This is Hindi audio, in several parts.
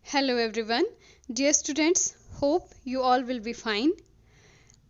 Hello everyone, dear students, hope you all will be fine.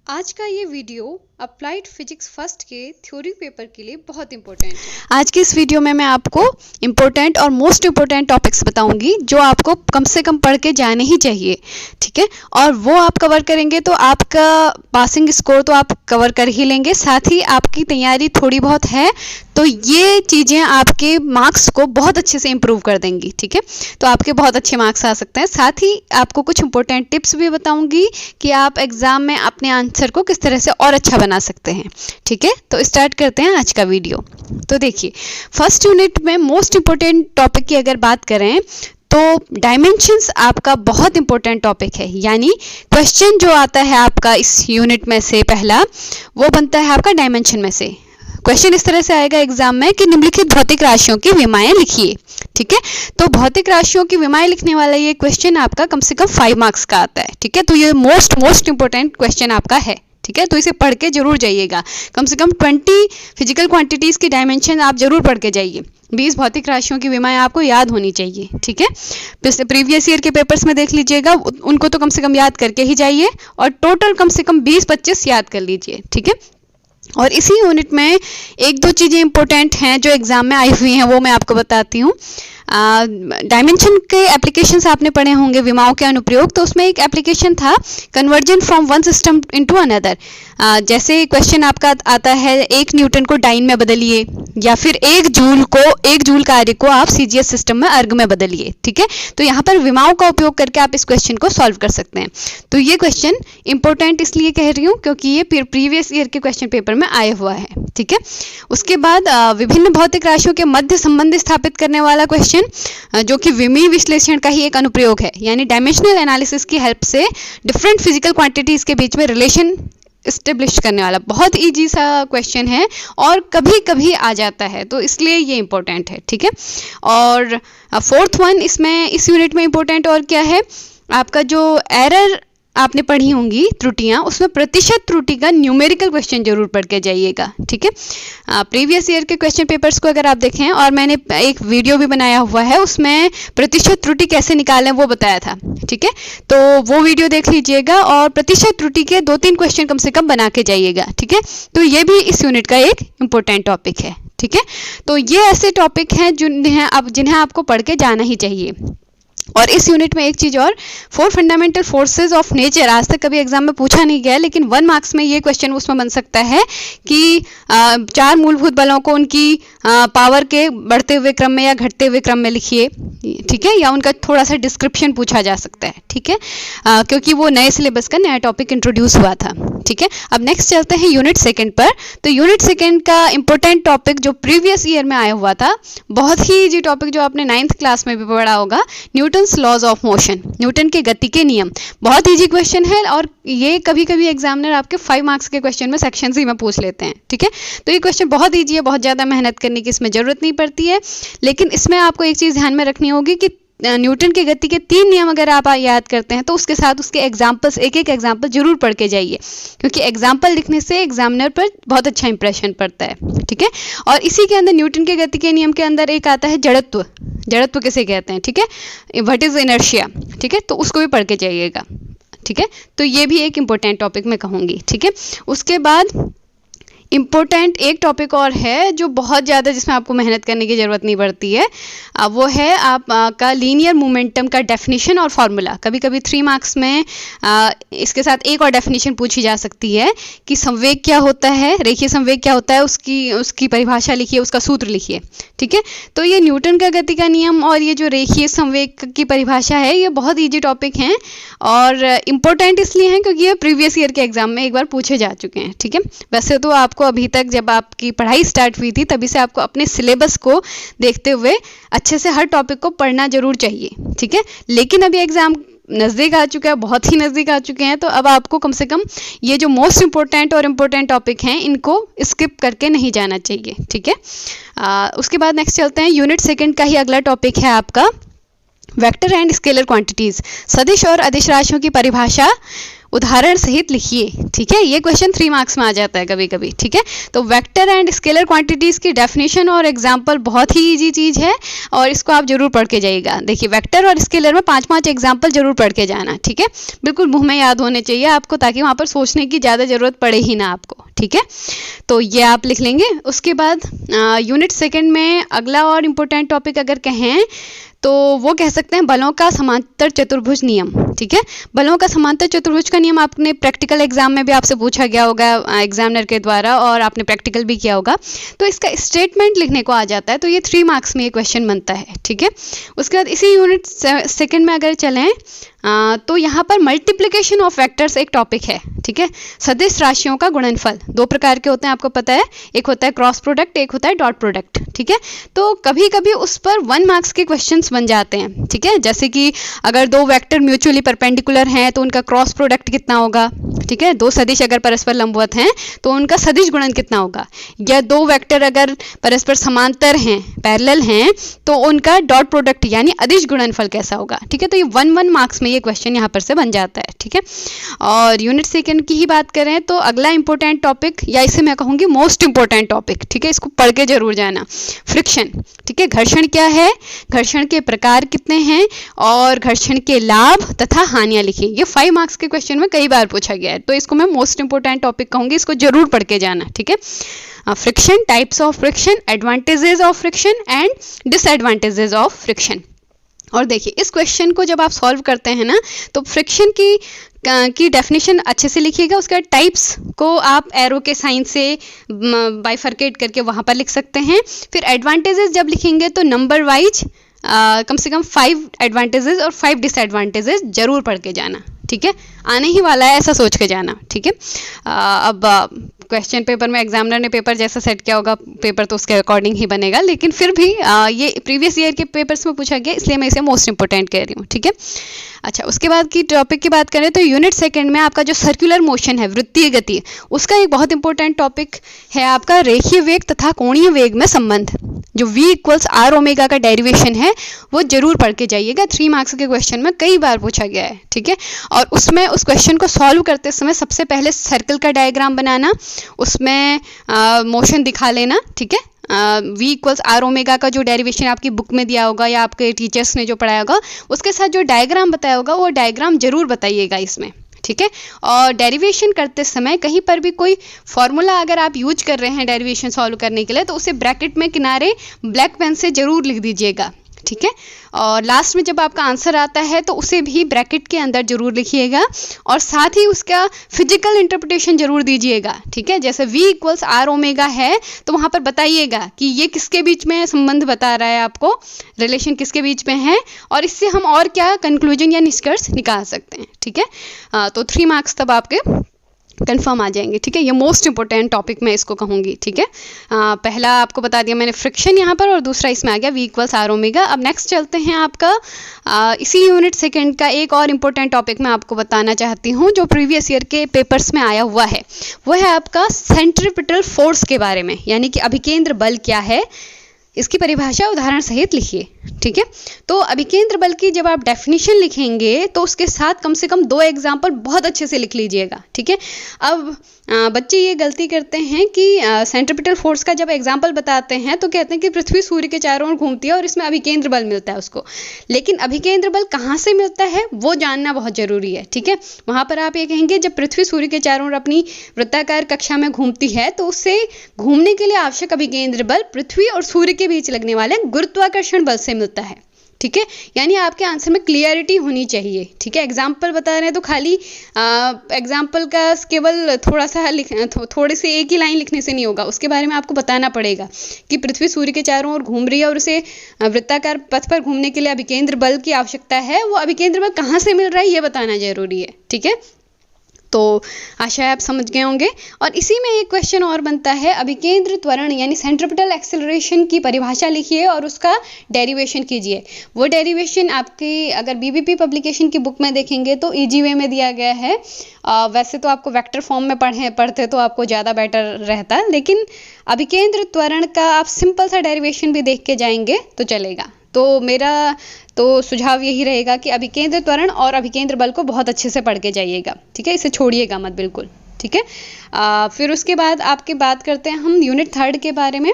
आज का ये वीडियो अप्लाइड फिजिक्स फर्स्ट के थ्योरी पेपर के लिए बहुत इंपॉर्टेंट है। आज की इस वीडियो में मैं आपको इंपॉर्टेंट और मोस्ट इंपॉर्टेंट टॉपिक्स बताऊंगी जो आपको कम से कम पढ़ के जाने ही चाहिए, ठीक है। और वो आप कवर करेंगे तो आपका पासिंग स्कोर तो आप कवर कर ही लेंगे, साथ ही आपकी तैयारी थोड़ी बहुत है तो ये चीज़ें आपके मार्क्स को बहुत अच्छे से इम्प्रूव कर देंगी, ठीक है। तो आपके बहुत अच्छे मार्क्स आ सकते हैं। साथ ही आपको कुछ इंपॉर्टेंट टिप्स भी बताऊंगी कि आप एग्ज़ाम में अपने आंसर को किस तरह से और अच्छा बना सकते हैं, ठीक है। तो स्टार्ट करते हैं आज का वीडियो। तो देखिए, फर्स्ट यूनिट में मोस्ट इंपॉर्टेंट टॉपिक की अगर बात करें तो डायमेंशंस आपका बहुत इंपॉर्टेंट टॉपिक है। यानी क्वेश्चन जो आता है आपका इस यूनिट में से पहला, वो बनता है आपका डायमेंशन में से। क्वेश्चन इस तरह से आएगा एग्जाम में कि निम्नलिखित भौतिक राशियों की विमाएं लिखिए, ठीक है। तो भौतिक राशियों की विमाएं लिखने वाला ये क्वेश्चन आपका कम से कम 5 मार्क्स का आता है, ठीक है। तो ये मोस्ट इंपॉर्टेंट क्वेश्चन आपका है, ठीक है। तो इसे पढ़ के जरूर जाइएगा। कम से कम 20 फिजिकल क्वांटिटीज की डायमेंशन आप जरूर पढ़ के जाइए। 20 भौतिक राशियों की विमाएं आपको याद होनी चाहिए, ठीक है। प्रीवियस ईयर के पेपर्स में देख लीजिएगा, उनको तो कम से कम याद करके ही जाइए और टोटल कम से कम 20-25 याद कर लीजिए, ठीक है। और इसी यूनिट में एक दो चीज़ें इंपॉर्टेंट हैं जो एग्जाम में आई हुई हैं, वो मैं आपको बताती हूँ। डायमेंशन के एप्लीकेशंस आपने पढ़े होंगे, विमाओं के अनुप्रयोग। तो उसमें एक एप्लीकेशन था conversion from one system into another. जैसे क्वेश्चन आपका आता है 1 न्यूटन को डाइन में बदलिए, या फिर 1 जूल कार्य को आप सीजीएस सिस्टम में अर्ग में बदलिए, ठीक है। तो यहाँ पर विमाओं का उपयोग करके आप इस क्वेश्चन को सॉल्व कर सकते हैं। तो ये क्वेश्चन इंपॉर्टेंट इसलिए कह रही हूँ क्योंकि ये प्रीवियस ईयर के क्वेश्चन पेपर में आया हुआ है, ठीक है। उसके बाद विभिन्न भौतिक राशियों के मध्य संबंध स्थापित करने वाला क्वेश्चन, जो कि विमीय विश्लेषण का ही एक अनुप्रयोग है। यानी डायमेंशनल एनालिसिस की हेल्प से डिफरेंट फिजिकल क्वांटिटीज के बीच में रिलेशन एस्टेब्लिश करने वाला बहुत इजी सा क्वेश्चन है और कभी कभी आ जाता है, तो इसलिए ये इंपॉर्टेंट है, ठीक है। और फोर्थ वन इसमें इस यूनिट में इंपॉर्टेंट और क्या है, आपका जो एरर आपने पढ़ी होंगी त्रुटियां, उसमें प्रतिशत त्रुटि का न्यूमेरिकल क्वेश्चन जरूर पढ़ के जाइएगा, ठीक है। प्रीवियस ईयर के क्वेश्चन पेपर्स को अगर आप देखें, और मैंने एक वीडियो भी बनाया हुआ है, उसमें प्रतिशत त्रुटि कैसे निकालें वो बताया था, ठीक है। तो वो वीडियो देख लीजिएगा और प्रतिशत त्रुटि के 2-3 क्वेश्चन कम से कम बना के जाइएगा, ठीक है। तो ये भी इस यूनिट का एक इंपॉर्टेंट टॉपिक है, ठीक है। तो ये ऐसे टॉपिक हैं जिन्हें आपको पढ़ के जाना ही चाहिए। और इस यूनिट में एक चीज़ और, 4 फंडामेंटल फोर्सेज ऑफ नेचर आज तक कभी एग्जाम में पूछा नहीं गया, लेकिन 1 मार्क्स में ये क्वेश्चन उसमें बन सकता है कि 4 मूलभूत बलों को उनकी पावर के बढ़ते हुए क्रम में या घटते हुए क्रम में लिखिए, ठीक है। या उनका थोड़ा सा डिस्क्रिप्शन पूछा जा सकता है, ठीक है, क्योंकि वो नए सिलेबस का नया टॉपिक इंट्रोड्यूस हुआ था, ठीक है। अब नेक्स्ट चलते हैं यूनिट सेकेंड पर। तो यूनिट सेकेंड का इंपॉर्टेंट टॉपिक जो प्रीवियस ईयर में आया हुआ था, बहुत ही इजी टॉपिक जो आपने 9th क्लास में भी पढ़ा होगा, Newton's laws of motion, Newton के गति के नियम। बहुत इजी क्वेश्चन है और ये कभी कभी एग्जामिनर आपके 5 मार्क्स के क्वेश्चन में सेक्शन सी में पूछ लेते हैं, ठीक है। तो ये क्वेश्चन बहुत इजी है, बहुत ज़्यादा मेहनत करने की इसमें ज़रूरत नहीं पड़ती है। लेकिन इसमें आपको एक चीज़ ध्यान में रखनी होगी कि न्यूटन के गति के 3 नियम अगर आप याद करते हैं तो उसके साथ उसके एग्जाम्पल्स, एक एग्जाम्पल जरूर पढ़ के जाइए, क्योंकि एग्जाम्पल लिखने से एग्जामिनर पर बहुत अच्छा इंप्रेशन पड़ता है, ठीक है। और इसी के अंदर न्यूटन के गति के नियम के अंदर एक आता है जड़त्व। जड़त्व किसे कहते हैं, ठीक है, व्हाट इज इनर्शिया, ठीक है। तो उसको भी पढ़ के जाइएगा, ठीक है। तो ये भी एक इंपॉर्टेंट टॉपिक मैं कहूँगी, ठीक है। उसके बाद इम्पोर्टेंट एक टॉपिक और है जो बहुत ज़्यादा, जिसमें आपको मेहनत करने की ज़रूरत नहीं पड़ती है, वो है आपका लीनियर मोमेंटम का डेफिनेशन और फार्मूला। कभी कभी 3 मार्क्स में इसके साथ एक और डेफिनेशन पूछी जा सकती है कि संवेग क्या होता है, रेखीय संवेग क्या होता है, उसकी परिभाषा लिखिए, उसका सूत्र लिखिए, ठीक है। तो ये न्यूटन का गति का नियम और ये जो रेखीय संवेग की परिभाषा है, ये बहुत ईजी टॉपिक हैं और इम्पोर्टेंट इसलिए हैं क्योंकि ये प्रीवियस ईयर के एग्जाम में एक बार पूछे जा चुके हैं, ठीक है। वैसे तो आपको अभी तक, जब आपकी पढ़ाई स्टार्ट हुई थी तभी से आपको अपने सिलेबस को देखते हुए अच्छे से हर टॉपिक को पढ़ना जरूर चाहिए, ठीक है। लेकिन अभी एग्जाम नज़दीक आ चुका है, बहुत ही नज़दीक आ चुके हैं, तो अब आपको कम से कम ये जो मोस्ट इंपॉर्टेंट और इम्पोर्टेंट टॉपिक हैं इनको स्किप करके नहीं जाना चाहिए, ठीक है। उसके बाद नेक्स्ट चलते हैं, यूनिट सेकेंड का ही अगला टॉपिक है आपका वेक्टर एंड स्केलर क्वांटिटीज, सदिश और अदिश राशियों की परिभाषा, उदाहरण सहित लिखिए। ठीक है, ये क्वेश्चन 3 मार्क्स में आ जाता है कभी कभी। ठीक है, तो वेक्टर एंड स्केलर क्वांटिटीज की डेफिनेशन और एग्जांपल बहुत ही इजी चीज है और इसको आप जरूर पढ़ के जाइएगा। देखिए, वेक्टर और स्केलर में 5-5 एग्जांपल जरूर पढ़ के जाना। ठीक है, बिल्कुल मुंह में याद होने चाहिए आपको, ताकि वहां पर सोचने की ज़्यादा जरूरत पड़े ही ना आपको। ठीक है, तो ये आप लिख लेंगे। उसके बाद यूनिट सेकंड में अगला और इम्पोर्टेंट टॉपिक अगर कहें तो वो कह सकते हैं बलों का समांतर चतुर्भुज नियम। ठीक है, बलों का समांतर चतुर्भुज का नियम आपने प्रैक्टिकल एग्जाम में भी आपसे पूछा गया होगा एग्जामिनर के द्वारा, और आपने प्रैक्टिकल भी किया होगा। तो इसका स्टेटमेंट लिखने को आ जाता है, तो ये 3 मार्क्स में ये क्वेश्चन बनता है। ठीक है, उसके बाद इसी यूनिट सेकंड में अगर चलें तो यहाँ पर मल्टीप्लिकेशन ऑफ वेक्टर्स एक टॉपिक है। ठीक है, सदिश राशियों का गुणनफल 2 प्रकार के होते हैं, आपको पता है। एक होता है क्रॉस प्रोडक्ट, एक होता है डॉट प्रोडक्ट। ठीक है, तो कभी कभी उस पर 1 मार्क्स के क्वेश्चंस बन जाते हैं। ठीक है, जैसे कि अगर 2 वेक्टर म्यूचुअली परपेंडिकुलर हैं तो उनका क्रॉस प्रोडक्ट कितना होगा। ठीक है, 2 सदिश अगर परस्पर लंबवत हैं तो उनका सदिश गुणन कितना होगा, या 2 वेक्टर अगर परस्पर समांतर हैं, पैरेलल हैं, तो उनका डॉट प्रोडक्ट यानी अदिश गुणनफल कैसा होगा। ठीक है, तो ये 1 मार्क्स में ये क्वेश्चन यहाँ पर से बन जाता है। ठीक है, और यूनिट सेकंड की ही बात करें तो अगला इंपॉर्टेंट टॉपिक, या इसे मैं कहूँगी मोस्ट इंपॉर्टेंट टॉपिक, ठीक है, इसको पढ़ के जरूर जाना, फ्रिक्शन। ठीक है, घर्षण क्या है, घर्षण के प्रकार कितने हैं, और घर्षण के लाभ तथा हानियां लिखिए। ये 5 मार्क्स के क्वेश्चन में कई बार पूछा गया है, तो इसको मैं मोस्ट इंपॉर्टेंट टॉपिक कहूँगी, इसको जरूर पढ़ के जाना। ठीक है, friction, types of friction, advantages of friction and disadvantages of friction. और देखिए, इस क्वेश्चन को जब आप सॉल्व करते हैं ना, तो फ्रिक्शन की डेफिनेशन अच्छे से लिखिएगा। उसके बाद टाइप्स को आप एरो के साइन से बाइफरकेट करके वहाँ पर लिख सकते हैं। फिर एडवांटेजेस जब लिखेंगे तो नंबर वाइज कम से कम 5 एडवांटेजेस और 5 डिसएडवांटेजेस जरूर पढ़ के जाना। ठीक है, आने ही वाला है ऐसा सोच के जाना। ठीक है, अब क्वेश्चन पेपर में एग्जामिनर ने पेपर जैसा सेट किया होगा, पेपर तो उसके अकॉर्डिंग ही बनेगा, लेकिन फिर भी ये प्रीवियस ईयर के पेपर्स में पूछा गया, इसलिए मैं इसे मोस्ट इंपॉर्टेंट कह रही हूँ। ठीक है, अच्छा, उसके बाद की टॉपिक की बात करें तो यूनिट सेकंड में आपका जो सर्कुलर मोशन है, वृत्तीय गति, उसका एक बहुत इंपॉर्टेंट टॉपिक है आपका रेखीय वेग तथा कोणीय वेग में संबंध। जो v = r⍵ का डेरिवेशन है वो जरूर पढ़ के जाइएगा, 3 मार्क्स के क्वेश्चन में कई बार पूछा गया है। ठीक है, और उसमें उस क्वेश्चन को सॉल्व करते समय सबसे पहले सर्कल का डायग्राम बनाना, उसमें मोशन दिखा लेना। ठीक है, v = r⍵ का जो डेरिवेशन आपकी बुक में दिया होगा या आपके टीचर्स ने जो पढ़ाया होगा, उसके साथ जो डायग्राम बताया होगा वो डायग्राम जरूर बताइएगा इसमें। ठीक है, और डेरिवेशन करते समय कहीं पर भी कोई फॉर्मूला अगर आप यूज कर रहे हैं डेरिवेशन सॉल्व करने के लिए, तो उसे ब्रैकेट में किनारे ब्लैक पेन से जरूर लिख दीजिएगा। ठीक है, और लास्ट में जब आपका आंसर आता है तो उसे भी ब्रैकेट के अंदर जरूर लिखिएगा, और साथ ही उसका फिजिकल इंटरप्रिटेशन जरूर दीजिएगा। ठीक है, जैसे v = r⍵ है तो वहाँ पर बताइएगा कि ये किसके बीच में संबंध बता रहा है, आपको रिलेशन किसके बीच में है, और इससे हम और क्या कंक्लूजन या निष्कर्ष निकाल सकते हैं। ठीक है, तो 3 मार्क्स तब आपके कंफर्म आ जाएंगे। ठीक है, ये मोस्ट इंपॉर्टेंट टॉपिक मैं इसको कहूँगी। ठीक है, पहला आपको बता दिया मैंने फ्रिक्शन यहाँ पर, और दूसरा इसमें आ गया v = r⍵। अब नेक्स्ट चलते हैं आपका इसी यूनिट सेकंड का एक और इम्पोर्टेंट टॉपिक मैं आपको बताना चाहती हूँ, जो प्रीवियस ईयर के पेपर्स में आया हुआ है। वो है आपका सेंट्रीपिटल फोर्स के बारे में, यानी कि अभिकेंद्र बल क्या है, इसकी परिभाषा उदाहरण सहित लिखिए। ठीक है, तो अभिकेंद्र बल की जब आप डेफिनेशन लिखेंगे तो उसके साथ कम से कम 2 एग्जाम्पल बहुत अच्छे से लिख लीजिएगा। ठीक है, अब बच्चे ये गलती करते हैं कि सेंट्रीपिटल फोर्स का जब एग्जाम्पल बताते हैं तो कहते हैं कि पृथ्वी सूर्य के चारों ओर घूमती है और इसमें अभिकेंद्र बल मिलता है उसको, लेकिन अभिकेंद्र बल कहाँ से मिलता है वो जानना बहुत जरूरी है। ठीक है, वहाँ पर आप ये कहेंगे जब पृथ्वी सूर्य के चारों ओर अपनी वृत्ताकार कक्षा में घूमती है तो उससे घूमने के लिए आवश्यक अभिकेंद्र बल पृथ्वी और सूर्य के बीच लगने वाले गुरुत्वाकर्षण बल से मिलता है। ठीक है, यानी आपके आंसर में क्लियरिटी होनी चाहिए। ठीक है, एग्जाम्पल बता रहे हैं तो खाली एग्जाम्पल का केवल थोड़े से एक ही लाइन लिखने से नहीं होगा, उसके बारे में आपको बताना पड़ेगा कि पृथ्वी सूर्य के चारों ओर घूम रही है और उसे वृत्ताकार पथ पर घूमने के लिए अभिकेंद्र बल की आवश्यकता है, वो अभिकेंद्र बल कहाँ से मिल रहा है ये बताना जरूरी है। ठीक है, तो आशा है आप समझ गए होंगे। और इसी में एक क्वेश्चन और बनता है, अभिकेंद्र त्वरण यानी सेंट्रीपिटल एक्सेलरेशन की परिभाषा लिखिए और उसका डेरिवेशन कीजिए। वो डेरिवेशन आपकी अगर बीबीपी पब्लिकेशन की बुक में देखेंगे तो इजी वे में दिया गया है। वैसे तो आपको वेक्टर फॉर्म में पढ़ते तो आपको ज़्यादा बेटर रहता, लेकिन अभिकेंद्र त्वरण का आप सिंपल सा डेरिवेशन भी देख के जाएंगे तो चलेगा। तो मेरा तो सुझाव यही रहेगा कि अभिकेंद्र त्वरण और अभिकेंद्र बल को बहुत अच्छे से पढ़ के जाइएगा, ठीक है, इसे छोड़िएगा मत बिल्कुल, ठीक है। फिर उसके बाद आपकी बात करते हैं हम यूनिट 3 के बारे में।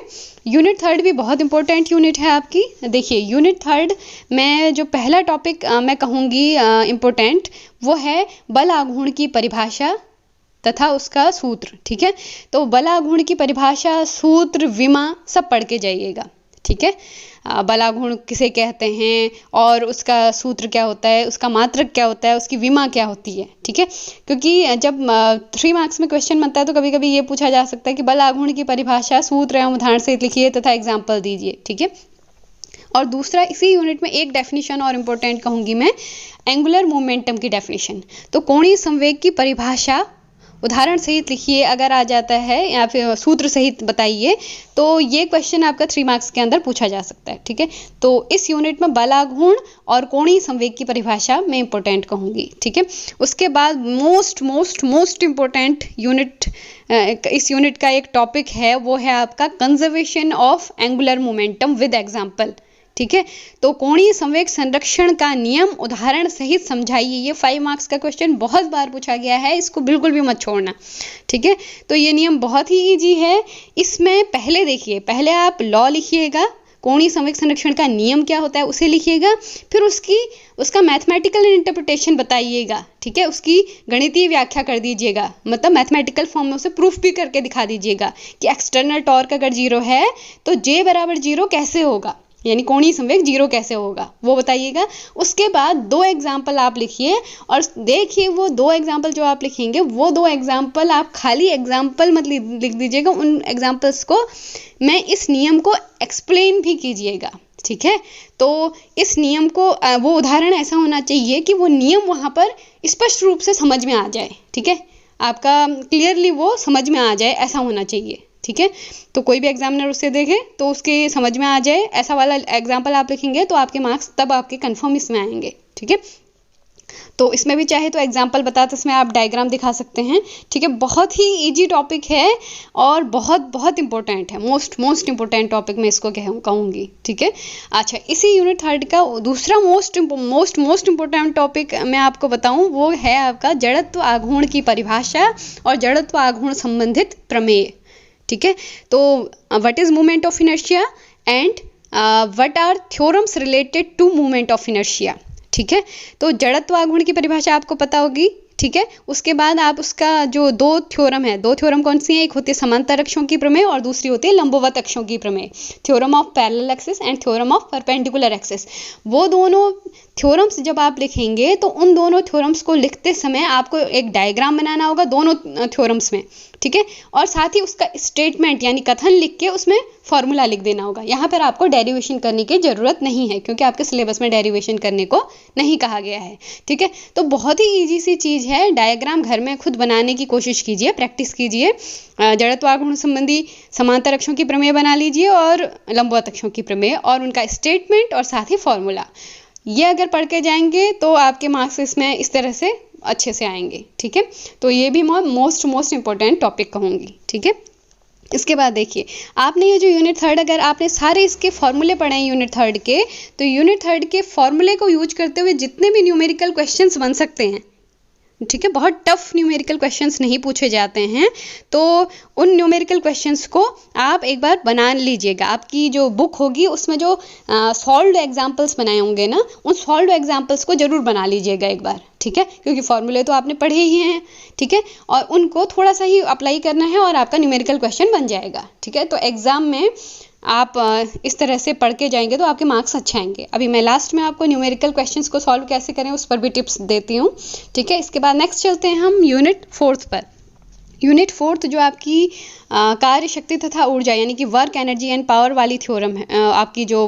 यूनिट 3 भी बहुत इंपॉर्टेंट यूनिट है आपकी। देखिए यूनिट 3 में जो पहला टॉपिक मैं कहूँगी इम्पोर्टेंट, वो है बल आघूर्ण की परिभाषा तथा उसका सूत्र, ठीक है। तो बल आघूर्ण की परिभाषा, सूत्र, विमा सब पढ़ के जाइएगा, ठीक है। बल आघूर्ण किसे कहते हैं और उसका सूत्र क्या होता है, उसका मात्रक क्या होता है, उसकी विमा क्या होती है, ठीक है। क्योंकि जब 3 मार्क्स में क्वेश्चन बनता है तो कभी कभी ये पूछा जा सकता है कि बल आघूर्ण की परिभाषा, सूत्र एवं उदाहरण सहित लिखिए तथा एग्जाम्पल दीजिए, ठीक है। और दूसरा इसी यूनिट में एक डेफिनेशन और इम्पोर्टेंट कहूँगी मैं, एंगुलर मोमेंटम की डेफिनेशन। तो कोणीय संवेग की परिभाषा उदाहरण सहित लिखिए अगर आ जाता है, या फिर सूत्र सहित बताइए, तो ये क्वेश्चन आपका 3 मार्क्स के अंदर पूछा जा सकता है, ठीक है। तो इस यूनिट में बल आघूर्ण और कोणीय संवेग की परिभाषा मैं इंपॉर्टेंट कहूँगी, ठीक है। उसके बाद मोस्ट इंपॉर्टेंट यूनिट, इस यूनिट का एक टॉपिक है, वो है आपका conservation of angular momentum with example, ठीक है। तो कोणीय संवेग संरक्षण का नियम उदाहरण सहित समझाइए। ये 5 मार्क्स का क्वेश्चन बहुत बार पूछा गया है, इसको बिल्कुल भी मत छोड़ना, ठीक है। तो ये नियम बहुत ही इजी है। इसमें पहले देखिए, पहले आप लॉ लिखिएगा, कोणीय संवेग संरक्षण का नियम क्या होता है उसे लिखिएगा, फिर उसका मैथमेटिकल इंटरप्रिटेशन बताइएगा, ठीक है। उसकी गणितीय व्याख्या कर दीजिएगा, मतलब मैथमेटिकल फॉर्म में उसे प्रूफ भी करके दिखा दीजिएगा कि एक्सटर्नल टॉर्क अगर 0 है तो J बराबर 0 कैसे होगा, यानी कोणीय संवेग 0 कैसे होगा वो बताइएगा। उसके बाद 2 एग्जाम्पल आप लिखिए और देखिए वो 2 एग्जाम्पल जो आप लिखेंगे, वो 2 एग्जाम्पल आप खाली एग्जाम्पल मत लिख दीजिएगा, उन एग्जाम्पल्स को मैं इस नियम को एक्सप्लेन भी कीजिएगा, ठीक है। तो इस नियम को, वो उदाहरण ऐसा होना चाहिए कि वो नियम वहाँ पर स्पष्ट रूप से समझ में आ जाए, ठीक है, आपका क्लियरली वो समझ में आ जाए, ऐसा होना चाहिए, ठीक है। तो कोई भी एग्जामिनर उसे देखे तो उसके समझ में आ जाए, ऐसा वाला एग्जाम्पल आप लिखेंगे तो आपके मार्क्स तब आपके कंफर्म इसमें आएंगे, ठीक है। तो इसमें भी चाहे तो एग्जाम्पल बताते इसमें आप डायग्राम दिखा सकते हैं, ठीक है। बहुत ही इजी टॉपिक है और बहुत इंपॉर्टेंट है, मोस्ट इंपॉर्टेंट टॉपिक मैं इसको कहूँगी, ठीक है। अच्छा, इसी यूनिट 3 का दूसरा मोस्ट इंपॉर्टेंट टॉपिक मैं आपको बताऊँ, वो है आपका जड़त्व आघूर्ण की परिभाषा और जड़त्व आघूर्ण संबंधित प्रमेय, ठीक है। तो what is movement of inertia and what are theorems related to movement of inertia, ठीक है। तो जड़त्व आघूर्ण की परिभाषा आपको पता होगी, ठीक है। उसके बाद आप उसका जो 2 थ्योरम है, 2 थ्योरम कौन सी है, एक होती है समांतर अक्षों की प्रमेय और दूसरी होती है लंबवत अक्षों की प्रमेय, theorem of parallel axis and theorem of perpendicular axis. वो दोनों थ्योरम्स जब आप लिखेंगे तो उन दोनों थ्योरम्स को लिखते समय आपको एक डायग्राम बनाना होगा दोनों थ्योरम्स में, ठीक है। और साथ ही उसका स्टेटमेंट यानी कथन लिख के उसमें फॉर्मूला लिख देना होगा। यहाँ पर आपको डेरिवेशन करने की जरूरत नहीं है क्योंकि आपके सिलेबस में डेरिवेशन करने को नहीं कहा गया है, ठीक है। तो बहुत ही ईजी सी चीज़ है, डायग्राम घर में खुद बनाने की कोशिश कीजिए, प्रैक्टिस कीजिए। जड़त्व आघूर्ण संबंधी समांतर अक्षों की प्रमेय बना लीजिए और लंबवत अक्षों की प्रमेय और उनका स्टेटमेंट और साथ ही फॉर्मूला, ये अगर पढ़ के जाएंगे तो आपके मार्क्स इसमें इस तरह से अच्छे से आएंगे, ठीक है। तो ये भी मैं मोस्ट इंपॉर्टेंट टॉपिक कहूँगी, ठीक है। इसके बाद देखिए, आपने ये जो यूनिट 3 अगर आपने सारे इसके फॉर्मूले पढ़े हैं यूनिट 3 के, तो यूनिट 3 के फॉर्मूले को यूज करते हुए जितने भी न्यूमेरिकल क्वेश्चंस बन सकते हैं, ठीक है, बहुत टफ न्यूमेरिकल क्वेश्चंस नहीं पूछे जाते हैं, तो उन न्यूमेरिकल क्वेश्चंस को आप एक बार बना लीजिएगा। आपकी जो बुक होगी उसमें जो सॉल्व्ड एग्जांपल्स बनाए होंगे ना, उन सॉल्व्ड एग्जांपल्स को जरूर बना लीजिएगा एक बार, ठीक है, क्योंकि फॉर्मूले तो आपने पढ़े ही हैं, ठीक है, और उनको थोड़ा सा ही अप्लाई करना है और आपका न्यूमेरिकल क्वेश्चन बन जाएगा, ठीक है। तो एग्जाम में आप इस तरह से पढ़ के जाएंगे तो आपके मार्क्स अच्छे आएंगे। अभी मैं लास्ट में आपको न्यूमेरिकल क्वेश्चंस को सॉल्व कैसे करें उस पर भी टिप्स देती हूँ, ठीक है। इसके बाद नेक्स्ट चलते हैं हम यूनिट 4 पर। यूनिट 4 जो आपकी कार्य शक्ति तथा ऊर्जा यानी कि वर्क एनर्जी एंड पावर वाली थ्योरम है, आपकी जो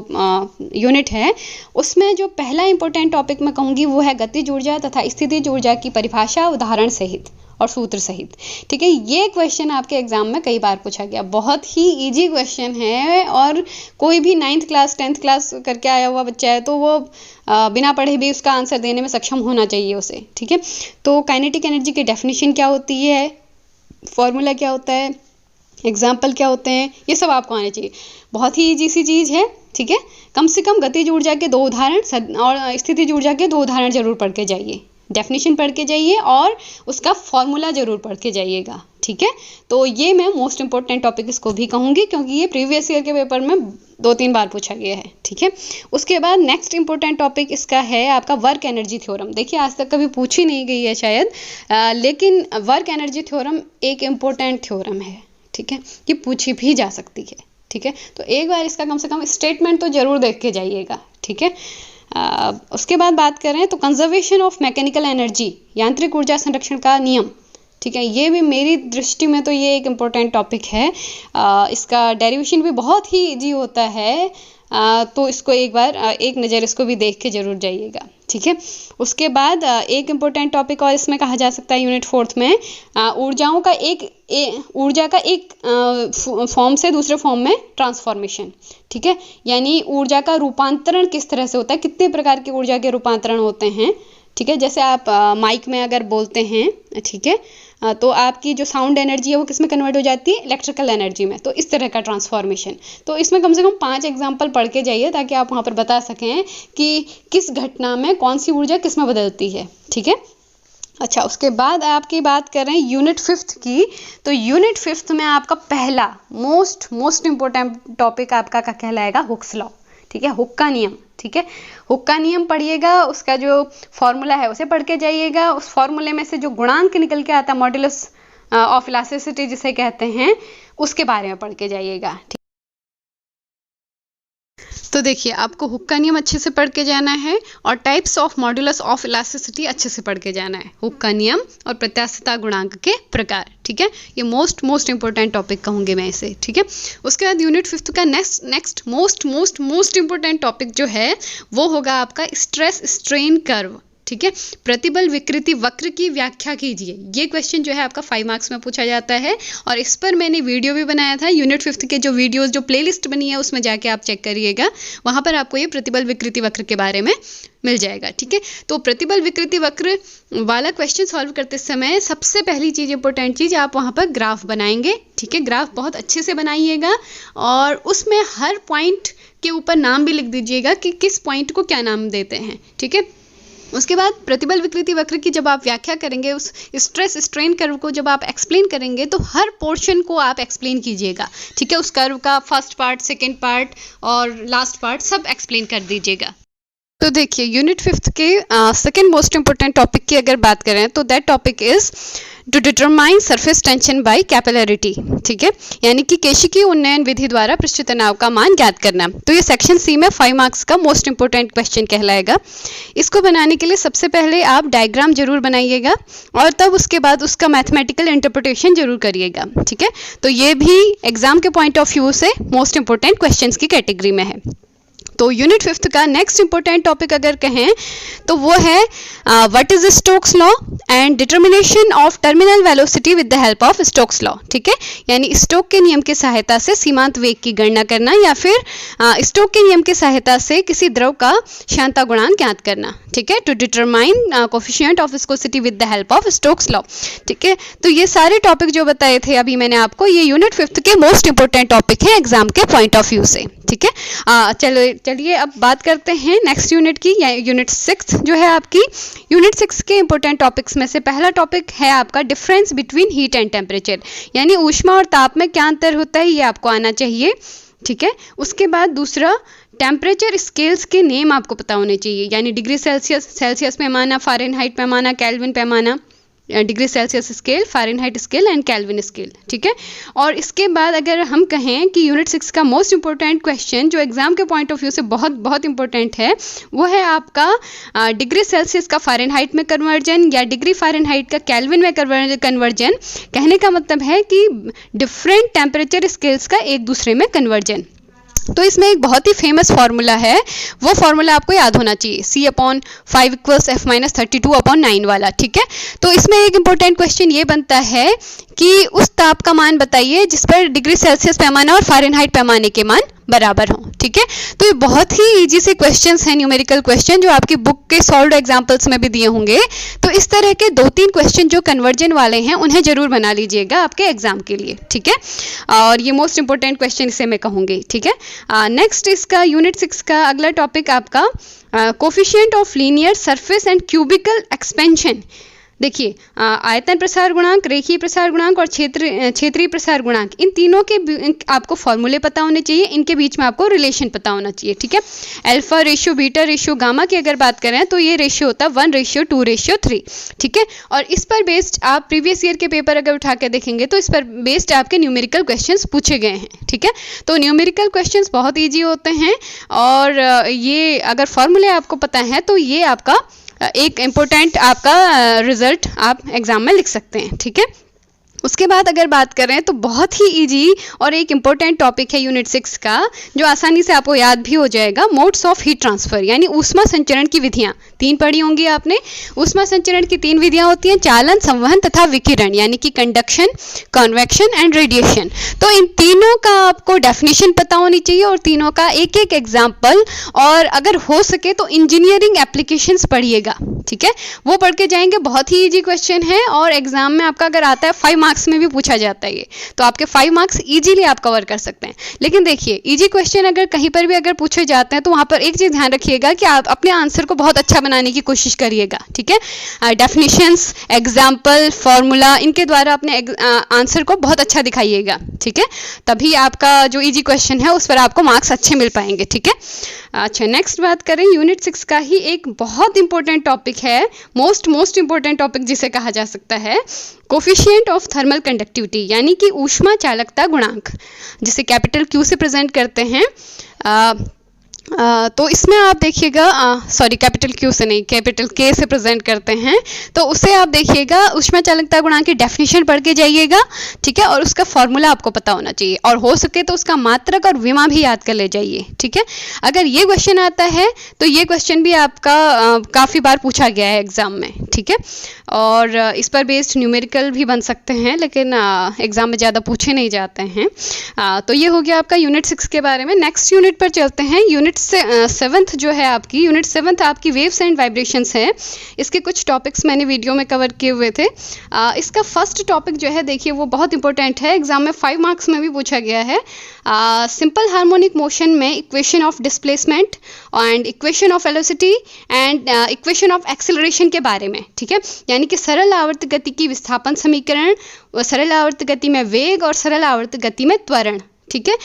यूनिट है, उसमें जो पहला इंपॉर्टेंट टॉपिक मैं कहूँगी वो है गतिज ऊर्जा तथा स्थितिज ऊर्जा की परिभाषा उदाहरण सहित और सूत्र सहित, ठीक है। ये क्वेश्चन आपके एग्जाम में कई बार पूछा गया, बहुत ही इजी क्वेश्चन है और कोई भी 9th क्लास 10th क्लास करके आया हुआ बच्चा है तो वो बिना पढ़े भी उसका आंसर देने में सक्षम होना चाहिए उसे, ठीक है। तो काइनेटिक एनर्जी की डेफिनेशन क्या होती है, फॉर्मूला क्या होता है, एग्जाम्पल क्या होते हैं, ये सब आपको आने चाहिए। बहुत ही इजी सी चीज़ है, ठीक है। कम से कम गतिज ऊर्जा के 2 उदाहरण और स्थितिज ऊर्जा के 2 उदाहरण जरूर पढ़ के जाइए, डेफिनेशन पढ़ के जाइए और उसका फॉर्मूला जरूर पढ़ के जाइएगा, ठीक है। तो ये मैं मोस्ट इंपॉर्टेंट टॉपिक इसको भी कहूँगी क्योंकि ये प्रीवियस ईयर के पेपर में 2-3 बार पूछा गया है, ठीक है। उसके बाद नेक्स्ट इंपॉर्टेंट टॉपिक इसका है आपका वर्क एनर्जी थ्योरम। देखिए आज तक कभी पूछी नहीं गई है शायद, लेकिन वर्क एनर्जी थ्योरम एक इम्पोर्टेंट थ्योरम है, ठीक है, कि पूछी भी जा सकती है, ठीक है। तो एक बार इसका कम से कम स्टेटमेंट तो जरूर देख के जाइएगा, ठीक है। उसके बाद बात करें तो कंजर्वेशन ऑफ मैकेनिकल एनर्जी, यांत्रिक ऊर्जा संरक्षण का नियम, ठीक है। ये भी मेरी दृष्टि में तो ये एक इम्पोर्टेंट टॉपिक है। इसका डेरिवेशन भी बहुत ही इजी होता है, तो इसको एक बार एक नज़र इसको भी देख के जरूर जाइएगा, ठीक है। उसके बाद एक इम्पोर्टेंट टॉपिक और इसमें कहा जा सकता है यूनिट 4 में ऊर्जा का एक फॉर्म से दूसरे फॉर्म में ट्रांसफॉर्मेशन, ठीक है। यानी ऊर्जा का रूपांतरण किस तरह से होता है, कितने प्रकार की ऊर्जा के रूपांतरण होते हैं, ठीक है। जैसे आप माइक में अगर बोलते हैं, ठीक है, तो आपकी जो साउंड एनर्जी है वो किस में कन्वर्ट हो जाती है, इलेक्ट्रिकल एनर्जी में। तो इस तरह का ट्रांसफॉर्मेशन, तो इसमें कम से कम 5 एग्जाम्पल पढ़ के जाइए ताकि आप वहाँ पर बता सकें कि किस घटना में कौन सी ऊर्जा किस में बदलती है, ठीक है। अच्छा, उसके बाद आपकी बात करें यूनिट 5 की, तो यूनिट 5 में आपका पहला मोस्ट इम्पोर्टेंट टॉपिक आपका का कहलाएगा हुक्स लॉ, ठीक है, हुक का नियम, ठीक है। हुक का नियम पढ़िएगा, उसका जो फॉर्मूला है उसे पढ़ के जाइएगा। उस फॉर्मूले में से जो गुणांक निकल के आता है, मॉड्यूलस ऑफ इलास्टिसिटी जिसे कहते हैं, उसके बारे में पढ़ के जाइएगा, ठीक। तो देखिए आपको हुक का नियम अच्छे से पढ़ के जाना है और types of modulus of elasticity अच्छे से पढ़ के जाना है, हुक का नियम और प्रत्यास्थता गुणांक के प्रकार, ठीक है। ये मोस्ट इंपॉर्टेंट टॉपिक कहूँगी मैं इसे, ठीक है। उसके बाद यूनिट 5 का नेक्स्ट मोस्ट इंपॉर्टेंट टॉपिक जो है वो होगा आपका स्ट्रेस स्ट्रेन कर्व, ठीक है। प्रतिबल विकृति वक्र की व्याख्या कीजिए। ये क्वेश्चन जो है आपका 5 मार्क्स में पूछा जाता है और इस पर मैंने वीडियो भी बनाया था। यूनिट 5 के जो वीडियोस जो प्लेलिस्ट बनी है उसमें जाके आप चेक करिएगा, वहाँ पर आपको ये प्रतिबल विकृति वक्र के बारे में मिल जाएगा, ठीक है। तो प्रतिबल विकृति वक्र वाला क्वेश्चन सॉल्व करते समय सबसे पहली चीज़, इंपॉर्टेंट चीज़, आप वहाँ पर ग्राफ बनाएंगे, ठीक है। ग्राफ बहुत अच्छे से बनाइएगा और उसमें हर पॉइंट के ऊपर नाम भी लिख दीजिएगा कि किस पॉइंट को क्या नाम देते हैं, ठीक है। उसके बाद प्रतिबल विकृति वक्र की जब आप व्याख्या करेंगे, उस स्ट्रेस स्ट्रेन कर्व को जब आप एक्सप्लेन करेंगे तो हर पोर्शन को आप एक्सप्लेन कीजिएगा, ठीक है। उस कर्व का फर्स्ट पार्ट, सेकंड पार्ट और लास्ट पार्ट सब एक्सप्लेन कर दीजिएगा। तो देखिए यूनिट 5 के सेकंड मोस्ट इंपॉर्टेंट टॉपिक की अगर बात करें तो that topic is to determine surface tension by capillarity, ठीक है, यानी कि केशिकीय उन्नयन विधि द्वारा पृष्ठ तनाव का मान ज्ञात करना। तो ये सेक्शन सी में 5 मार्क्स का मोस्ट इंपॉर्टेंट क्वेश्चन कहलाएगा। इसको बनाने के लिए सबसे पहले आप डायग्राम जरूर बनाइएगा और तब उसके बाद उसका मैथमेटिकल इंटरप्रिटेशन जरूर करिएगा, ठीक है। तो ये भी एग्जाम के पॉइंट ऑफ व्यू से मोस्ट इंपॉर्टेंट क्वेश्चन की कैटेगरी में है। तो यूनिट 5 का नेक्स्ट इंपॉर्टेंट टॉपिक अगर कहें तो वो है what is Stokes law and determination of terminal velocity with the help of Stokes law, ठीक है। यानी स्टोक के नियम की सहायता से सीमांत वेग की गणना करना या फिर स्टोक के नियम की सहायता से किसी द्रव का श्यानता गुणांक ज्ञात करना, ठीक है। To determine coefficient of viscosity with the help of Stokes law, ठीक है। तो ये सारे टॉपिक जो बताए थे अभी मैंने आपको, ये यूनिट 5 के मोस्ट इंपॉर्टेंट टॉपिक है एग्जाम के पॉइंट ऑफ व्यू से, ठीक है। चलिए अब बात करते हैं नेक्स्ट यूनिट की, यूनिट 6 जो है आपकी। यूनिट 6 के इंपॉर्टेंट टॉपिक्स में से पहला टॉपिक है आपका difference between heat and temperature, यानी ऊष्मा और ताप में क्या अंतर होता है ये आपको आना चाहिए, ठीक है। उसके बाद दूसरा, टेम्परेचर स्केल्स के नेम आपको पता होने चाहिए, यानी डिग्री सेल्सियस पैमाना, फ़ारेनहाइट पैमाना, केल्विन पैमाना, degree Celsius scale, Fahrenheit scale and kelvin scale, ठीक है। और इसके बाद अगर हम कहें कि यूनिट 6 का मोस्ट इंपॉर्टेंट क्वेश्चन जो एग्जाम के पॉइंट ऑफ व्यू से बहुत इंपॉर्टेंट है वो है आपका डिग्री सेल्सियस का फ़ारेनहाइट में कन्वर्जन या डिग्री फ़ारेनहाइट का केल्विन में कन्वर्जन। कहने का मतलब है कि डिफरेंट टेम्परेचर स्केल्स का एक दूसरे में कन्वर्जन। तो इसमें एक बहुत ही फेमस फार्मूला है, वो फार्मूला आपको याद होना चाहिए, C/5 = F - 32/9 वाला, ठीक है। तो इसमें एक इंपॉर्टेंट क्वेश्चन ये बनता है कि उस ताप का मान बताइए जिस पर डिग्री सेल्सियस पैमाना और फ़ारेनहाइट पैमाने के मान बराबर हो। ठीक है, तो ये बहुत ही इजी से क्वेश्चंस हैं, न्यूमेरिकल क्वेश्चन, जो आपकी बुक के सॉल्व्ड एग्जांपल्स में भी दिए होंगे। तो इस तरह के 2-3 क्वेश्चन जो कन्वर्जन वाले हैं उन्हें जरूर बना लीजिएगा आपके एग्जाम के लिए। ठीक है, और ये मोस्ट इंपॉर्टेंट क्वेश्चन इसे मैं कहूँगी। ठीक है, नेक्स्ट इसका यूनिट 6 का अगला टॉपिक आपका coefficient of linear surface and cubical expansion. देखिए, आयतन प्रसार गुणांक, रेखीय प्रसार गुणांक और क्षेत्रीय प्रसार गुणांक, इन तीनों के आपको फॉर्मूले पता होने चाहिए, इनके बीच में आपको रिलेशन पता होना चाहिए। ठीक है, alpha ratio, beta ratio, gamma की अगर बात करें तो ये रेशियो होता है 1:2:3। ठीक है, और इस पर बेस्ड आप प्रीवियस ईयर के पेपर अगर उठा के देखेंगे तो इस पर बेस्ड आपके न्यूमेरिकल क्वेश्चंस पूछे गए हैं। ठीक है, तो न्यूमेरिकल क्वेश्चंस बहुत ईजी होते हैं, और ये अगर फॉर्मूले आपको पता है तो ये आपका एक इम्पोर्टेंट आपका रिजल्ट आप एग्जाम में लिख सकते हैं। ठीक है, उसके बाद अगर बात करें तो बहुत ही इजी और एक इम्पोर्टेंट टॉपिक है यूनिट 6 का, जो आसानी से आपको याद भी हो जाएगा, मोड्स ऑफ हीट ट्रांसफर, यानी ऊष्मा संचरण की विधियां। 3 पढ़ी होंगी आपने। ऊष्मा संचरण की 3 विधियां होती हैं, चालन, संवहन तथा विकिरण, यानी कि कंडक्शन, कन्वेक्शन एंड रेडिएशन। तो इन तीनों का आपको डेफिनेशन पता होनी चाहिए और तीनों का एक एक एग्जाम्पल, और अगर हो सके तो इंजीनियरिंग एप्लीकेशंस पढ़िएगा। ठीक है, वो पढ़ के जाएंगे, बहुत ही इजी क्वेश्चन है, और एग्जाम में आपका अगर आता है 5 मार्क्स में भी पूछा जाता है ये, तो आपके 5 मार्क्स इजीली आप कवर कर सकते हैं। लेकिन देखिए, इजी क्वेश्चन अगर कहीं पर भी अगर पूछे जाते हैं तो वहां पर एक चीज ध्यान रखिएगा कि आप अपने आंसर को बहुत अच्छा बनाने की कोशिश करिएगा। ठीक है, डेफिनेशंस, एग्जाम्पल, फॉर्मूला, इनके द्वारा अपने आंसर को बहुत अच्छा दिखाइएगा। ठीक है, तभी आपका जो इजी क्वेश्चन है उस पर आपको मार्क्स अच्छे मिल पाएंगे। ठीक है, अच्छा, नेक्स्ट बात करें यूनिट 6 का ही एक बहुत इंपॉर्टेंट टॉपिक है, मोस्ट इंपॉर्टेंट टॉपिक जिसे कहा जा सकता है, कोफिशिएंट ऑफ थर्मल कंडक्टिविटी, यानी कि ऊष्मा चालकता गुणांक, जिसे कैपिटल क्यू से प्रेजेंट करते हैं। तो इसमें आप देखिएगा, सॉरी कैपिटल क्यू से नहीं, कैपिटल के से प्रेजेंट करते हैं, तो उसे आप देखिएगा, ऊष्मा चालकता गुणांक की डेफिनेशन पढ़ के जाइएगा। ठीक है, और उसका फॉर्मूला आपको पता होना चाहिए, और हो सके तो उसका मात्रक और विमा भी याद कर ले जाइए। ठीक है, अगर ये क्वेश्चन आता है तो ये क्वेश्चन भी आपका काफ़ी बार पूछा गया है एग्जाम में। ठीक है, और इस पर बेस्ड न्यूमेरिकल भी बन सकते हैं, लेकिन एग्जाम में ज़्यादा पूछे नहीं जाते हैं। तो ये हो गया आपका यूनिट 6 के बारे में। नेक्स्ट यूनिट पर चलते हैं। यूनिट 7th जो है आपकी, यूनिट 7th आपकी वेव्स एंड वाइब्रेशंस है। इसके कुछ टॉपिक्स मैंने वीडियो में कवर किए हुए थे। इसका फर्स्ट टॉपिक जो है, देखिए वो बहुत इंपॉर्टेंट है, एग्जाम में 5 मार्क्स में भी पूछा गया है। सिंपल हार्मोनिक मोशन में equation of displacement and equation of velocity and equation of acceleration के बारे में। ठीक है, यानी कि सरल आवर्त गति की विस्थापन समीकरण, सरल आवर्त गति में वेग और सरल आवर्त गति में त्वरण। ठीक है,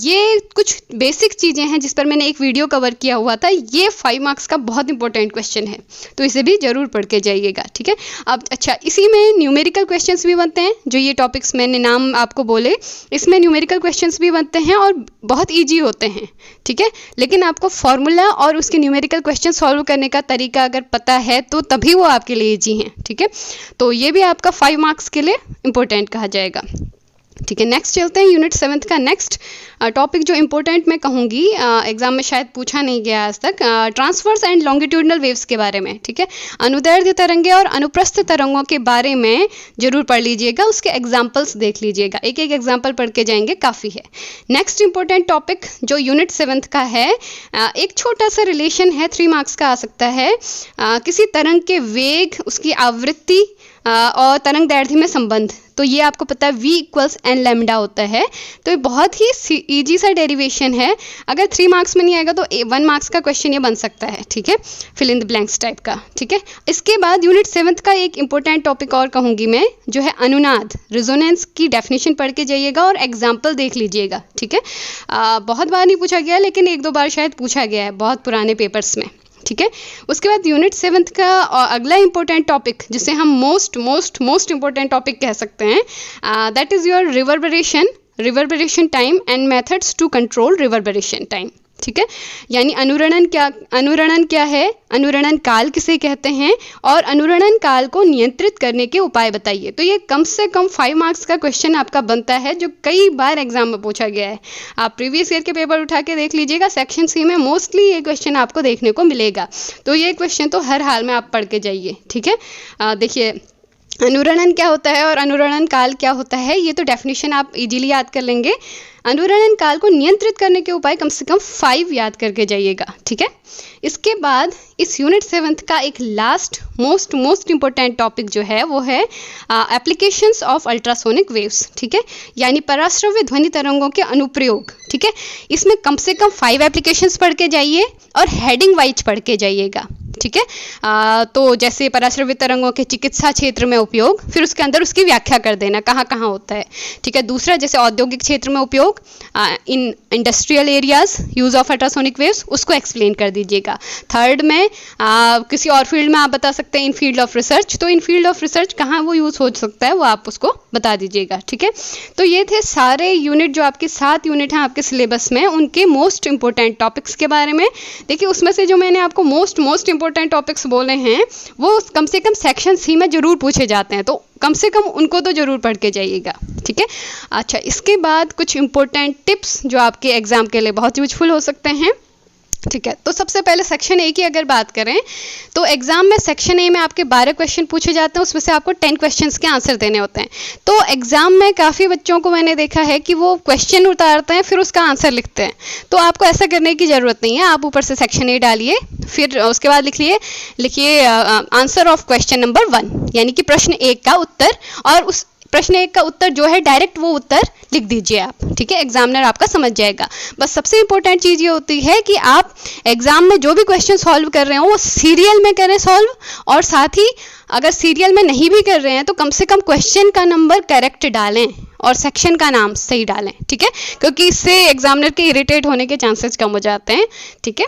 ये कुछ बेसिक चीज़ें हैं जिस पर मैंने एक वीडियो कवर किया हुआ था। ये 5 मार्क्स का बहुत इंपॉर्टेंट क्वेश्चन है, तो इसे भी जरूर पढ़ के जाइएगा। ठीक है, अब अच्छा, इसी में न्यूमेरिकल क्वेश्चंस भी बनते हैं, जो ये टॉपिक्स मैंने नाम आपको बोले, इसमें न्यूमेरिकल क्वेश्चंस भी बनते हैं और बहुत ईजी होते हैं। ठीक है, लेकिन आपको फॉर्मूला और उसके न्यूमेरिकल क्वेश्चन सॉल्व करने का तरीका अगर पता है तो तभी वो आपके लिए ईजी हैं। ठीक है, तो ये भी आपका 5 मार्क्स के लिए इंपॉर्टेंट कहा जाएगा। ठीक है, नेक्स्ट चलते हैं यूनिट 7th का नेक्स्ट टॉपिक, जो इंपॉर्टेंट मैं कहूँगी, एग्जाम में शायद पूछा नहीं गया आज तक, ट्रांसवर्स एंड लॉन्गिट्यूडनल वेव्स के बारे में। ठीक है, अनुदैर्ध्य तरंगे और अनुप्रस्थ तरंगों के बारे में जरूर पढ़ लीजिएगा, उसके एग्जाम्पल्स देख लीजिएगा, एक एक एग्जाम्पल पढ़ के जाएंगे, काफ़ी है। नेक्स्ट इंपॉर्टेंट टॉपिक जो यूनिट 7th का है, एक छोटा सा रिलेशन है, 3 मार्क्स का आ सकता है, किसी तरंग के वेग, उसकी आवृत्ति और तरंग दैर्ध्य में संबंध। तो ये आपको पता है V = n लैम्डा होता है। तो ये बहुत ही इजी सा डेरिवेशन है, अगर 3 मार्क्स में नहीं आएगा तो 1 मार्क्स का क्वेश्चन ये बन सकता है। ठीक है, fill in the blanks type का। ठीक है, इसके बाद यूनिट 7th का एक इंपॉर्टेंट टॉपिक और कहूँगी मैं, जो है अनुनाद, रेजोनेंस की डेफिनेशन पढ़ के जाइएगा और एग्जाम्पल देख लीजिएगा। ठीक है, बहुत बार नहीं पूछा गया, लेकिन 1-2 बार शायद पूछा गया है बहुत पुराने पेपर्स में। ठीक है, उसके बाद यूनिट 7th का अगला इंपॉर्टेंट टॉपिक, जिसे हम मोस्ट इंपॉर्टेंट टॉपिक कह सकते हैं, that is your reverberation time and methods to control reverberation time. ठीक है, यानी अनुरणन क्या है, अनुरणन काल किसे कहते हैं, और अनुरणन काल को नियंत्रित करने के उपाय बताइए। तो ये कम से कम 5 मार्क्स का क्वेश्चन आपका बनता है, जो कई बार एग्जाम में पूछा गया है। आप प्रीवियस ईयर के पेपर उठा के देख लीजिएगा, सेक्शन सी में मोस्टली ये क्वेश्चन आपको देखने को मिलेगा। तो ये क्वेश्चन तो हर हाल में आप पढ़ के जाइए। ठीक है, देखिए अनुरणन क्या होता है और अनुरणन काल क्या होता है, ये तो डेफिनेशन आप इजीली याद कर लेंगे। अनुरणन काल को नियंत्रित करने के उपाय कम से कम 5 याद करके जाइएगा, ठीक है। इसके बाद इस यूनिट 7 का एक लास्ट मोस्ट इम्पोर्टेंट टॉपिक जो है वो है एप्लीकेशंस ऑफ अल्ट्रासोनिक वेव्स, ठीक है, यानी पराश्रव्य ध्वनि तरंगों के अनुप्रयोग, ठीक है। इसमें कम से कम 5 एप्लीकेशंस पढ़ के जाइए और हेडिंग वाइज पढ़ के जाइएगा, ठीक है। तो जैसे पराश्रव्य तरंगों के चिकित्सा क्षेत्र में उपयोग, फिर उसके अंदर उसकी व्याख्या कर देना कहाँ कहाँ होता है, ठीक है। दूसरा जैसे औद्योगिक क्षेत्र में उपयोग, in industrial areas use of ultrasonic waves, उसको एक्सप्लेन कर दीजिएगा। थर्ड में किसी और फील्ड में आप बता सकते हैं इन फील्ड ऑफ रिसर्च, तो इन फील्ड ऑफ रिसर्च कहाँ वो यूज हो सकता है वो आप उसको बता दीजिएगा, ठीक है। तो ये थे सारे यूनिट, जो आपके 7 यूनिट हैं आपके सिलेबस में, उनके मोस्ट इंपॉर्टेंट टॉपिक्स के बारे में। देखिए उसमें से जो मैंने आपको मोस्ट इंपॉर्टेंट टॉपिक्स बोले हैं वो कम से कम सेक्शन सी में जरूर पूछे जाते हैं, तो कम से कम उनको तो जरूर पढ़ के जाइएगा, ठीक है। अच्छा, इसके बाद कुछ इंपॉर्टेंट टिप्स जो आपके एग्जाम के लिए बहुत यूजफुल हो सकते हैं, ठीक है। तो सबसे पहले सेक्शन ए की अगर बात करें तो एग्जाम में सेक्शन ए में आपके 12 क्वेश्चन पूछे जाते हैं, उसमें से आपको 10 क्वेश्चंस के आंसर देने होते हैं। तो एग्जाम में काफ़ी बच्चों को मैंने देखा है कि वो क्वेश्चन उतारते हैं फिर उसका आंसर लिखते हैं, तो आपको ऐसा करने की ज़रूरत नहीं है। आप ऊपर से सेक्शन ए डालिए, फिर उसके बाद लिखिए आंसर ऑफ क्वेश्चन नंबर 1, यानी कि प्रश्न 1 का उत्तर, और उस प्रश्न 1 का उत्तर जो है डायरेक्ट वो उत्तर लिख दीजिए आप, ठीक है। एग्जामिनर आपका समझ जाएगा। बस सबसे इंपॉर्टेंट चीज़ ये होती है कि आप एग्जाम में जो भी क्वेश्चन सॉल्व कर रहे हो वो सीरियल में करें सॉल्व, और साथ ही अगर सीरियल में नहीं भी कर रहे हैं तो कम से कम क्वेश्चन का नंबर करेक्ट डालें और सेक्शन का नाम सही डालें, ठीक है, क्योंकि इससे एग्जामिनर के इरिटेट होने के चांसेस कम हो जाते हैं, ठीक है।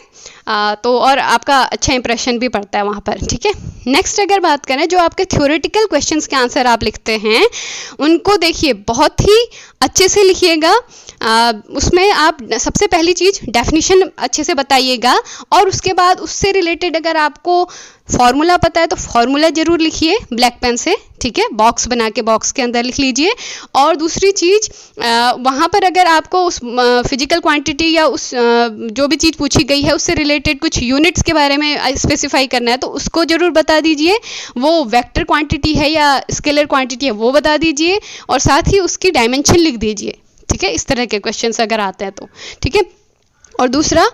तो और आपका अच्छा इंप्रेशन भी पड़ता है वहाँ पर, ठीक है। नेक्स्ट अगर बात करें, जो आपके थ्योरेटिकल क्वेश्चंस के आंसर आप लिखते हैं उनको देखिए बहुत ही अच्छे से लिखिएगा। उसमें आप सबसे पहली चीज़ डेफिनेशन अच्छे से बताइएगा, और उसके बाद उससे रिलेटेड अगर आपको फॉर्मूला पता है तो फॉर्मूला जरूर लिखिए ब्लैक पेन से, ठीक है, बॉक्स बना के बॉक्स के अंदर लिख लीजिए। और दूसरी चीज़, वहाँ पर अगर आपको उस फिजिकल क्वांटिटी या उस जो भी चीज़ पूछी गई है उससे रिलेटेड कुछ यूनिट्स के बारे में स्पेसिफाई करना है तो उसको जरूर बता दीजिए। वो वेक्टर क्वांटिटी है या स्केलर क्वांटिटी है वो बता दीजिए, और साथ ही उसकी डायमेंशन लिख दीजिए, ठीक है। इस तरह के क्वेश्चंस अगर आते हैं तो, ठीक है। और दूसरा,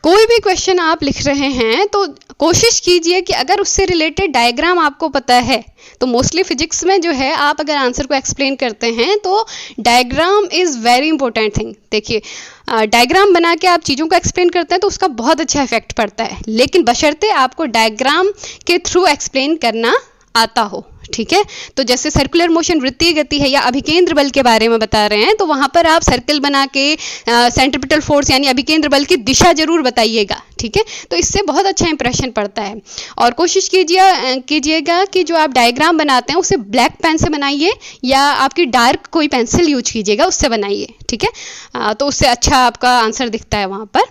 कोई भी क्वेश्चन आप लिख रहे हैं तो कोशिश कीजिए कि अगर उससे रिलेटेड डायग्राम आपको पता है, तो मोस्टली फिजिक्स में जो है आप अगर आंसर को एक्सप्लेन करते हैं तो diagram is very important thing. देखिए डायग्राम बना के आप चीज़ों को एक्सप्लेन करते हैं तो उसका बहुत अच्छा इफेक्ट पड़ता है, लेकिन बशर्ते आपको डायग्राम के थ्रू एक्सप्लेन करना आता हो, ठीक है। तो जैसे सर्कुलर मोशन वृत्तीय गति है या अभिकेंद्र बल के बारे में बता रहे हैं तो वहाँ पर आप सर्कल बना के सेंट्रीपिटल फोर्स यानी अभिकेंद्र बल की दिशा जरूर बताइएगा, ठीक है। तो इससे बहुत अच्छा इंप्रेशन पड़ता है। और कोशिश कीजिएगा कि जो आप डायग्राम बनाते हैं उसे ब्लैक पेन से बनाइए या आपकी डार्क कोई पेंसिल यूज कीजिएगा उससे बनाइए, ठीक है। तो उससे अच्छा आपका आंसर दिखता है वहाँ पर।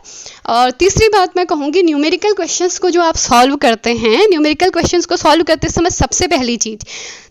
और तीसरी बात मैं कहूँगी, न्यूमेरिकल क्वेश्चंस को जो आप सॉल्व करते हैं, न्यूमेरिकल क्वेश्चंस को सॉल्व करते समय सबसे पहली चीज़,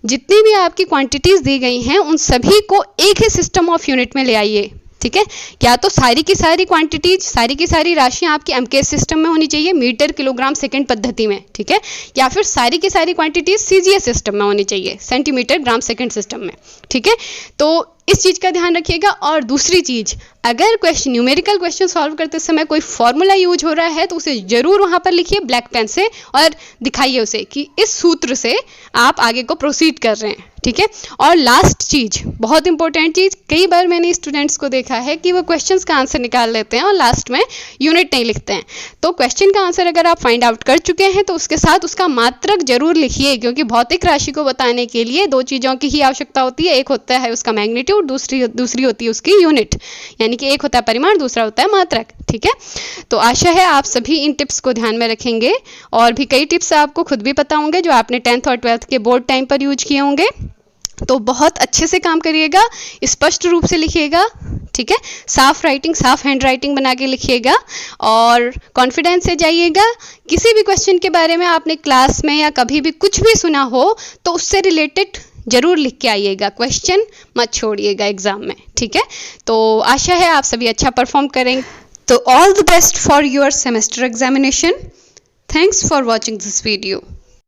जितनी भी आपकी क्वांटिटीज दी गई हैं उन सभी को एक ही सिस्टम ऑफ यूनिट में ले आइए, ठीक है। या तो सारी की सारी क्वांटिटीज, सारी की सारी राशियां आपकी एमकेएस सिस्टम में होनी चाहिए, मीटर किलोग्राम सेकंड पद्धति में, ठीक है। या फिर सारी की सारी क्वांटिटीज सीजीएस सिस्टम में होनी चाहिए, सेंटीमीटर ग्राम सेकंड सिस्टम में, ठीक है। तो इस चीज़ का ध्यान रखिएगा। और दूसरी चीज़, अगर न्यूमेरिकल क्वेश्चन सॉल्व करते समय कोई फॉर्मूला यूज हो रहा है तो उसे जरूर वहाँ पर लिखिए ब्लैक पेन से और दिखाइए उसे कि इस सूत्र से आप आगे को प्रोसीड कर रहे हैं, ठीक है। और लास्ट चीज़, बहुत इंपॉर्टेंट चीज़, कई बार मैंने स्टूडेंट्स को देखा है कि वो क्वेश्चंस का आंसर निकाल लेते हैं और लास्ट में यूनिट नहीं लिखते हैं। तो क्वेश्चन का आंसर अगर आप फाइंड आउट कर चुके हैं तो उसके साथ उसका मात्रक जरूर लिखिए, क्योंकि भौतिक राशि को बताने के लिए 2 चीज़ों की ही आवश्यकता होती है। एक होता है उसका मैग्नीट्यूड, दूसरी होती है उसकी यूनिट, यानी कि एक होता है परिमाण, दूसरा होता है मात्रक, ठीक है। तो आशा है आप सभी इन टिप्स को ध्यान में रखेंगे, और भी कई टिप्स आपको खुद भी पता होंगे जो आपने 10th और 12th के बोर्ड टाइम पर यूज किए होंगे। तो बहुत अच्छे से काम करिएगा, स्पष्ट रूप से लिखिएगा, ठीक है। साफ राइटिंग, साफ हैंड राइटिंग बना के लिखिएगा और कॉन्फिडेंस से जाइएगा। किसी भी क्वेश्चन के बारे में आपने क्लास में या कभी भी कुछ भी सुना हो तो उससे रिलेटेड जरूर लिख के आइएगा, क्वेश्चन मत छोड़िएगा एग्जाम में, ठीक है। तो आशा है आप सभी अच्छा परफॉर्म करेंगे। तो all the best for your semester examination. Thanks for watching this video.